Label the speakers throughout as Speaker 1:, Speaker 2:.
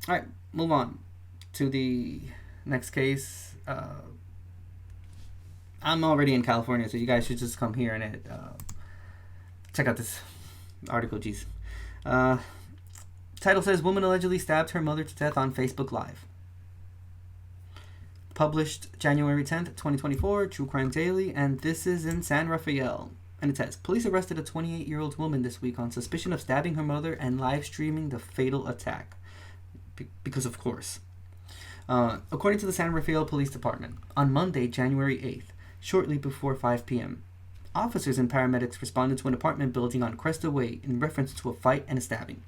Speaker 1: All right, move on to the next case. I'm already in California, so you guys should just come here and check out this article. Geez. Title says, Woman allegedly stabbed her mother to death on Facebook Live. Published January 10th, 2024, True Crime Daily, and this is in San Rafael. And it says, police arrested a 28-year-old woman this week on suspicion of stabbing her mother and live streaming the fatal attack. Because of course. According to the San Rafael Police Department, on Monday, January 8th, shortly before 5 p.m., officers and paramedics responded to an apartment building on Cresta Way in reference to a fight and a stabbing.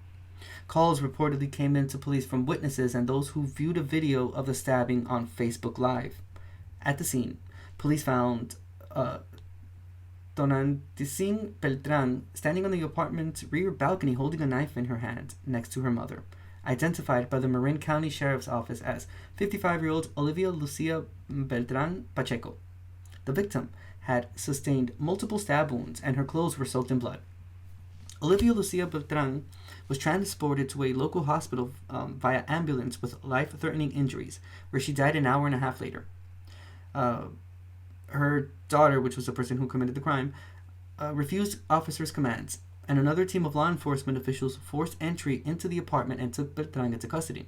Speaker 1: Calls reportedly came in to police from witnesses and those who viewed a video of the stabbing on Facebook Live. At the scene, police found Donandising Beltran standing on the apartment's rear balcony holding a knife in her hand next to her mother, identified by the Marin County Sheriff's Office as 55-year-old Olivia Lucia Beltran Pacheco. The victim had sustained multiple stab wounds and her clothes were soaked in blood. Olivia Lucia Beltran was transported to a local hospital via ambulance with life-threatening injuries, where she died an hour and a half later. Her daughter, which was the person who committed the crime, refused officers' commands, and another team of law enforcement officials forced entry into the apartment and took Beltran into custody.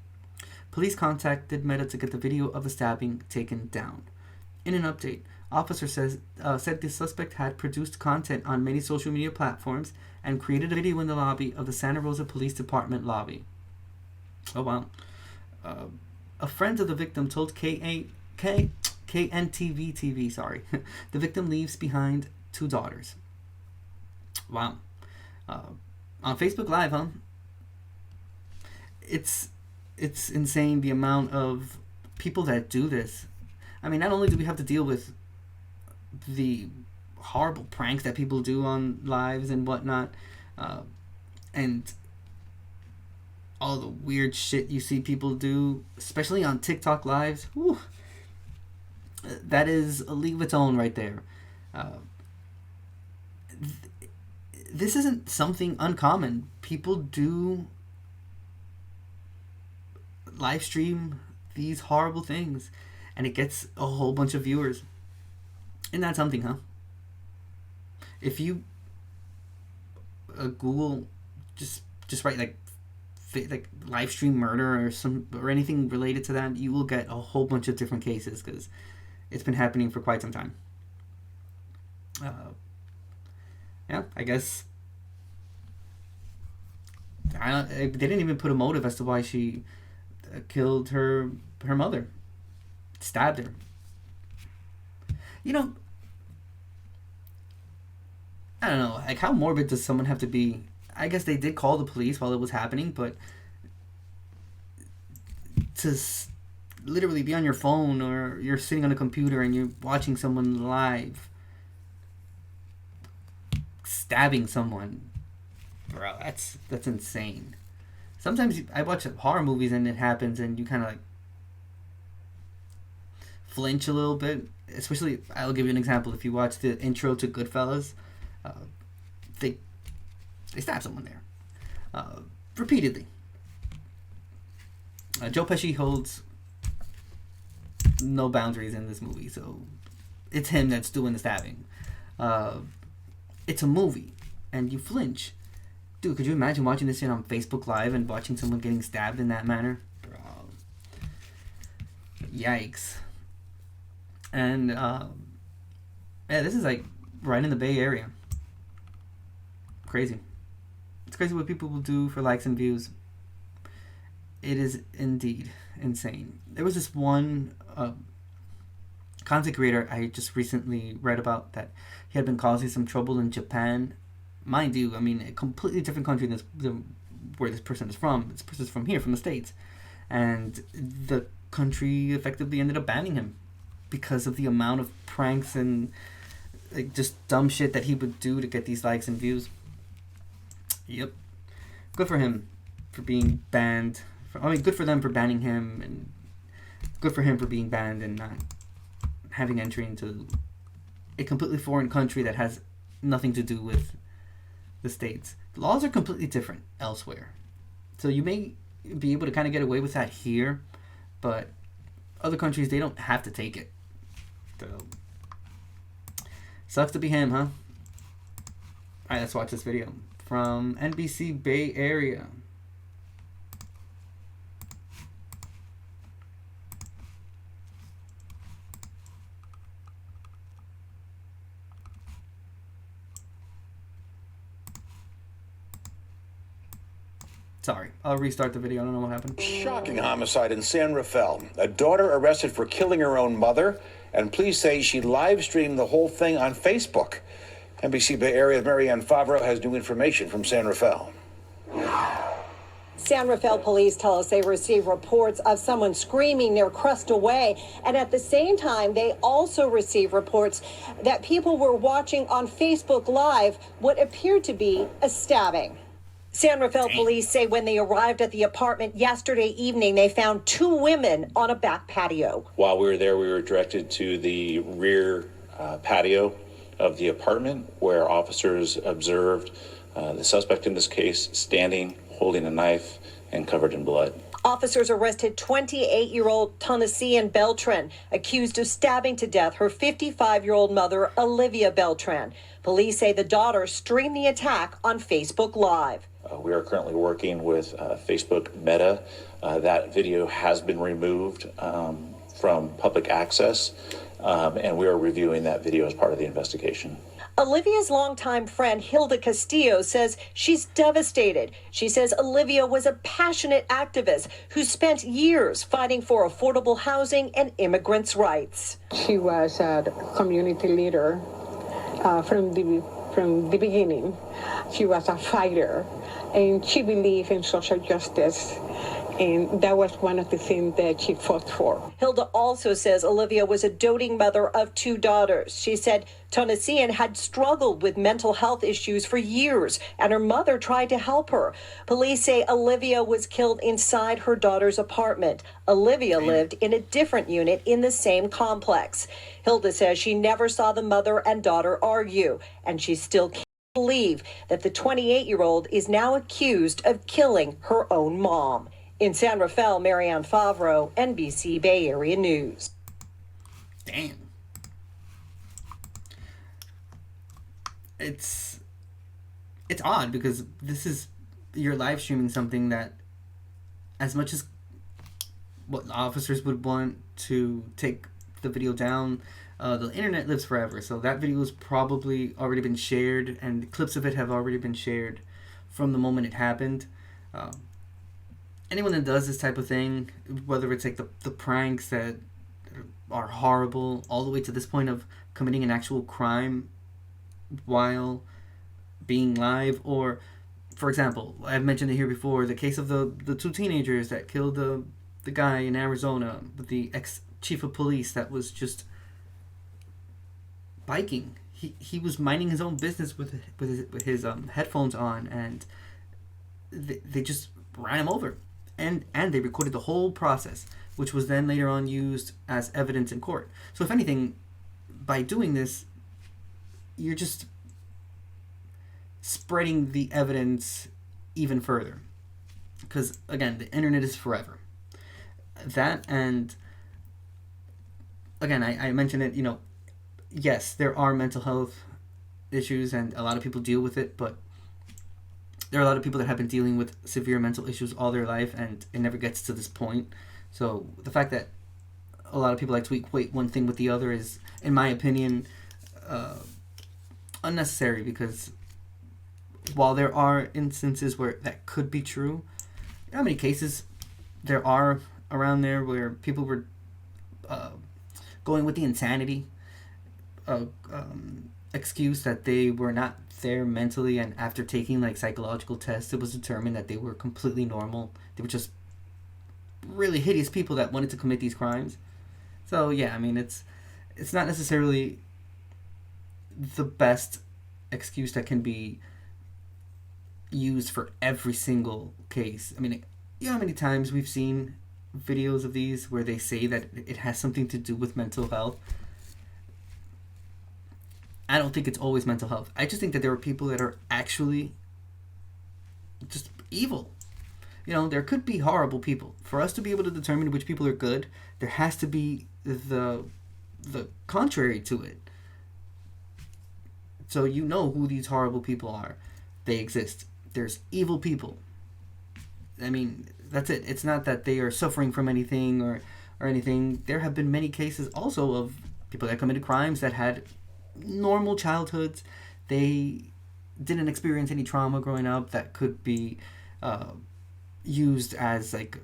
Speaker 1: Police contacted Meta to get the video of the stabbing taken down. In an update, officer said the suspect had produced content on many social media platforms and created a video in the lobby of the Santa Rosa Police Department lobby. Oh, wow. A friend of the victim told KNTV-TV, the victim leaves behind 2 daughters. Wow. On Facebook Live, huh? It's insane the amount of people that do this. I mean, not only do we have to deal with the horrible pranks that people do on lives and whatnot, and all the weird shit you see people do, especially on TikTok lives. Whew, that is a league of its own right there. This isn't something uncommon. People do live stream these horrible things, and it gets a whole bunch of viewers. Isn't that something, huh? If you Google, just write like live stream murder or anything related to that, you will get a whole bunch of different cases because it's been happening for quite some time. Yeah, I guess they didn't even put a motive as to why she killed her mother, stabbed her. You know, I don't know, like, how morbid does someone have to be? I guess they did call the police while it was happening, but to literally be on your phone or you're sitting on a computer and you're watching someone live stabbing someone, bro, that's insane. Sometimes I watch horror movies and it happens and you kind of like flinch a little bit. Especially, I'll give you an example. If you watch the intro to Goodfellas, they stab someone there repeatedly. Joe Pesci holds no boundaries in this movie, so it's him that's doing the stabbing. It's a movie, and you flinch. Dude, could you imagine watching this shit on Facebook Live and watching someone getting stabbed in that manner? Bro. Yikes. And, yeah, this is like right in the Bay Area. Crazy. It's crazy what people will do for likes and views. It is indeed insane. There was this one content creator I just recently read about that he had been causing some trouble in Japan. Mind you, I mean, a completely different country than where this person is from. This person's from here, from the States. And the country effectively ended up banning him because of the amount of pranks and like just dumb shit that he would do to get these likes and views. Yep. Good for him for being banned. Good for them for banning him, and good for him for being banned and not having entry into a completely foreign country that has nothing to do with the States. The laws are completely different elsewhere. So you may be able to kind of get away with that here, but other countries, they don't have to take it. So, sucks to be him, huh? Alright, let's watch this video from NBC Bay Area. Sorry, I'll restart the video. I don't know what happened.
Speaker 2: Shocking homicide in San Rafael. A daughter arrested for killing her own mother, and police say she live streamed the whole thing on Facebook. NBC Bay Area's Marianne Favreau has new information from San Rafael.
Speaker 3: San Rafael police tell us they received reports of someone screaming near Crystal Way, and at the same time, they also received reports that people were watching on Facebook Live what appeared to be a stabbing. San Rafael police say when they arrived at the apartment yesterday evening, they found two women on a back patio.
Speaker 4: While we were there, we were directed to the rear patio of the apartment, where officers observed the suspect in this case standing, holding a knife, and covered in blood.
Speaker 3: Officers arrested 28-year-old Tonesian Beltran, accused of stabbing to death her 55-year-old mother, Olivia Beltran. Police say the daughter streamed the attack on Facebook Live.
Speaker 4: We are currently working with Facebook Meta. That video has been removed from public access, and we are reviewing that video as part of the investigation.
Speaker 3: Olivia's longtime friend, Hilda Castillo, says she's devastated. She says Olivia was a passionate activist who spent years fighting for affordable housing and immigrants' rights.
Speaker 5: She was a community leader from the beginning. She was a fighter, and she believed in social justice. And that was one of the things that she fought for.
Speaker 3: Hilda also says Olivia was a doting mother of two daughters. She said Tonesian had struggled with mental health issues for years, and her mother tried to help her. Police say Olivia was killed inside her daughter's apartment. Olivia lived in a different unit in the same complex. Hilda says she never saw the mother and daughter argue, and she still can't believe that the 28-year-old is now accused of killing her own mom. In San Rafael, Marianne Favreau, NBC Bay Area News.
Speaker 1: Damn. It's odd because this is, you're live streaming something that, as much as what officers would want to take the video down, the internet lives forever. So that video has probably already been shared, and clips of it have already been shared from the moment it happened. Anyone that does this type of thing, whether it's like the pranks that are horrible, all the way to this point of committing an actual crime while being live, or, for example, I've mentioned it here before, the case of the two teenagers that killed the guy in Arizona, the ex-chief of police that was just biking. He was minding his own business with his headphones on, and they just ran him over. And they recorded the whole process, which was then later on used as evidence in court. So if anything, by doing this, you're just spreading the evidence even further. Because, again, the internet is forever. That, and, again, I mentioned it, yes, there are mental health issues, and a lot of people deal with it, but there are a lot of people that have been dealing with severe mental issues all their life, and it never gets to this point. So the fact that a lot of people like to equate one thing with the other is, in my opinion, unnecessary, because while there are instances where that could be true, you know how many cases there are around there where people were going with the insanity excuse that they were not there mentally, and after taking like psychological tests, it was determined that they were completely normal. They were just really hideous people that wanted to commit these crimes. So yeah, I mean, it's not necessarily the best excuse that can be used for every single case. I mean, you know how many times we've seen videos of these where they say that it has something to do with mental health. I don't think it's always mental health. I just think that there are people that are actually just evil. You know, there could be horrible people. For us to be able to determine which people are good, there has to be the contrary to it. So you know who these horrible people are. They exist. There's evil people. I mean, that's it. It's not that they are suffering from anything or anything. There have been many cases also of people that committed crimes that had normal childhoods. They didn't experience any trauma growing up that could be used as like,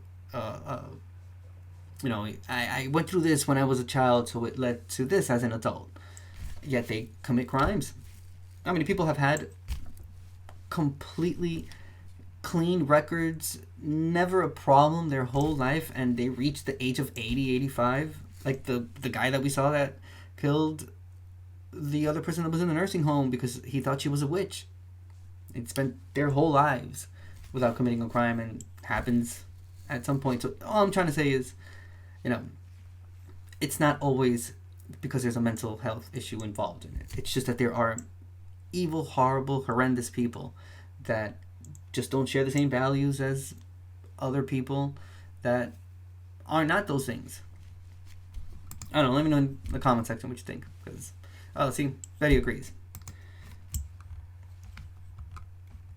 Speaker 1: you know, I went through this when I was a child, so it led to this as an adult. Yet they commit crimes. How many people have had completely clean records, never a problem their whole life, and they reach the age of 80, 85? Like the guy that we saw that killed the other person that was in the nursing home because he thought she was a witch. They'd spent their whole lives without committing a crime, and happens at some point. So all I'm trying to say is, you know, it's not always because there's a mental health issue involved in it. It's just that there are evil, horrible, horrendous people that just don't share the same values as other people that are not those things. I don't know. Let me know in the comment section what you think. Because, oh, see, Betty agrees.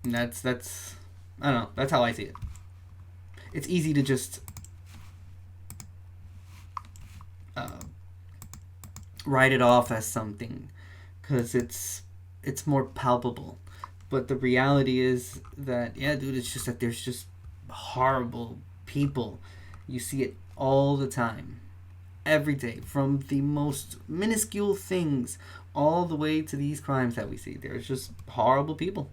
Speaker 1: And that's I don't know. That's how I see it. It's easy to just write it off as something because it's more palpable. But the reality is that, yeah, dude, it's just that there's just horrible people. You see it all the time. Every day. From the most minuscule things all the way to these crimes that we see. There's just horrible people.